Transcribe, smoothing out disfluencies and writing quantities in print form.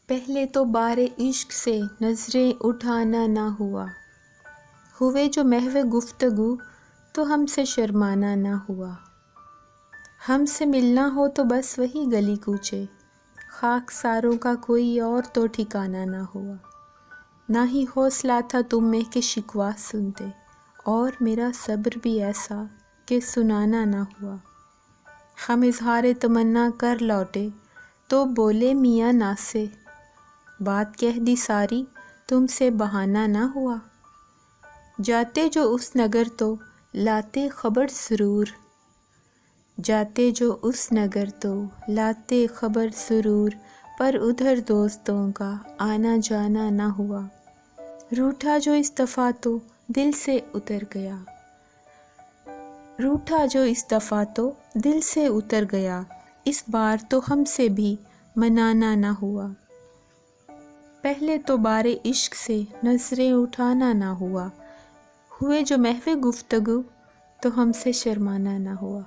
پہلے تو بار عشق سے نظریں اٹھانا نہ ہوا، ہوئے جو محو گفتگو تو ہم سے شرمانا نہ ہوا۔ ہم سے ملنا ہو تو بس وہی گلی کوچے، خاکساروں کا کوئی اور تو ٹھکانہ نہ ہوا۔ نہ ہی حوصلہ تھا تم میں کہ شکوہ سنتے، اور میرا صبر بھی ایسا کہ سنانا نہ ہوا۔ ہم اظہار تمنا کر لوٹے تو بولے میاں ناسے، بات کہہ دی ساری تم سے بہانہ نہ ہوا۔ جاتے جو اس نگر تو لاتے خبر ضرور، جاتے جو اس نگر تو لاتے خبر ضرور، پر ادھر دوستوں کا آنا جانا نہ ہوا۔ روٹھا جو اس دفعہ تو دل سے اتر گیا، روٹھا جو اس دفعہ تو دل سے اتر گیا، اس بار تو ہم سے بھی منانا نہ ہوا۔ پہلے تو بار عشق سے نظریں اٹھانا نہ ہوا، ہوئے جو محو گفتگو تو ہم سے شرمانا نہ ہوا۔